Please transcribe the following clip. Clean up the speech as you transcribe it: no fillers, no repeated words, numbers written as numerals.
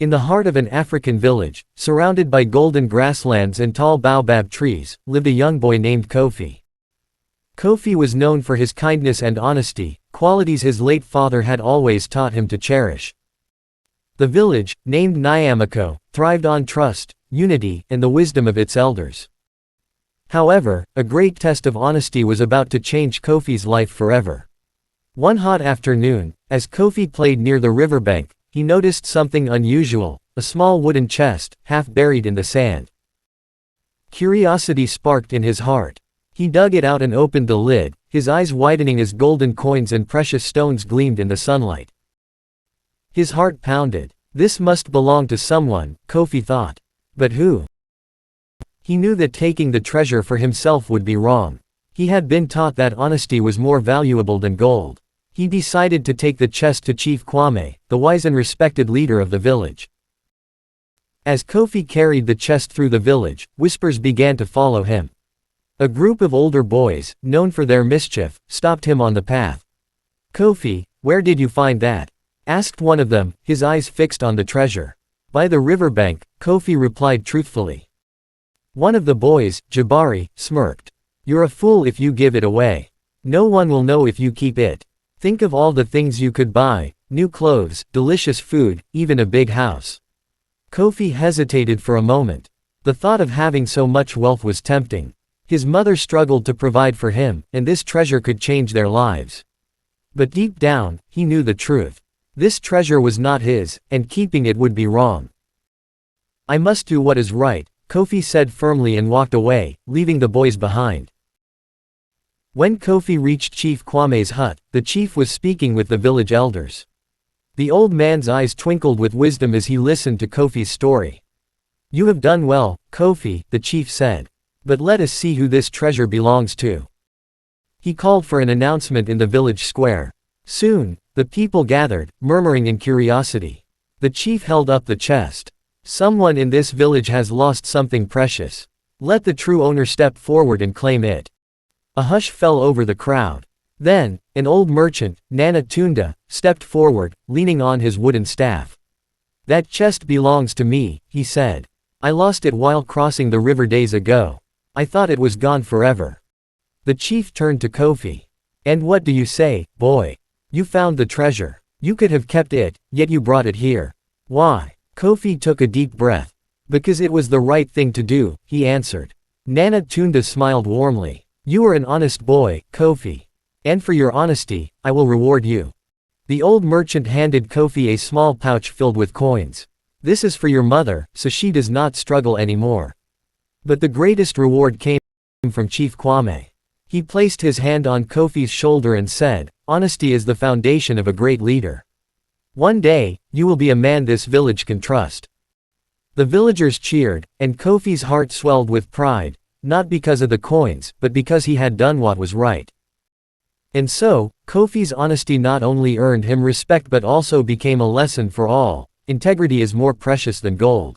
In the heart of an African village, surrounded by golden grasslands and tall baobab trees, lived a young boy named Kofi. Kofi was known for his kindness and honesty, qualities his late father had always taught him to cherish. The village, named Nyamako, thrived on trust, unity, and the wisdom of its elders. However, a great test of honesty was about to change Kofi's life forever. One hot afternoon, as Kofi played near the riverbank, he noticed something unusual, a small wooden chest, half buried in the sand. Curiosity sparked in his heart. He dug it out and opened the lid, his eyes widening as golden coins and precious stones gleamed in the sunlight. His heart pounded. This must belong to someone, Kofi thought. But who? He knew that taking the treasure for himself would be wrong. He had been taught that honesty was more valuable than gold. He decided to take the chest to Chief Kwame, the wise and respected leader of the village. As Kofi carried the chest through the village, whispers began to follow him. A group of older boys, known for their mischief, stopped him on the path. "Kofi, where did you find that?" asked one of them, his eyes fixed on the treasure. "By the riverbank," Kofi replied truthfully. One of the boys, Jabari, smirked. "You're a fool if you give it away. No one will know if you keep it. Think of all the things you could buy, new clothes, delicious food, even a big house." Kofi hesitated for a moment. The thought of having so much wealth was tempting. His mother struggled to provide for him, and this treasure could change their lives. But deep down, he knew the truth. This treasure was not his, and keeping it would be wrong. "I must do what is right," Kofi said firmly and walked away, leaving the boys behind. When Kofi reached Chief Kwame's hut, the chief was speaking with the village elders. The old man's eyes twinkled with wisdom as he listened to Kofi's story. "You have done well, Kofi," the chief said. "But let us see who this treasure belongs to." He called for an announcement in the village square. Soon, the people gathered, murmuring in curiosity. The chief held up the chest. "Someone in this village has lost something precious. Let the true owner step forward and claim it." A hush fell over the crowd. Then, an old merchant, Nana Tunda, stepped forward, leaning on his wooden staff. "That chest belongs to me," he said. "I lost it while crossing the river days ago. I thought it was gone forever." The chief turned to Kofi. "And what do you say, boy? You found the treasure. You could have kept it, yet you brought it here. Why?" Kofi took a deep breath. "Because it was the right thing to do," he answered. Nana Tunda smiled warmly. "You are an honest boy, Kofi. And for your honesty, I will reward you." The old merchant handed Kofi a small pouch filled with coins. "This is for your mother, so she does not struggle anymore." But the greatest reward came from Chief Kwame. He placed his hand on Kofi's shoulder and said, "Honesty is the foundation of a great leader. One day, you will be a man this village can trust." The villagers cheered, and Kofi's heart swelled with pride, not because of the coins, but because he had done what was right. And so, Kofi's honesty not only earned him respect but also became a lesson for all. Integrity is more precious than gold.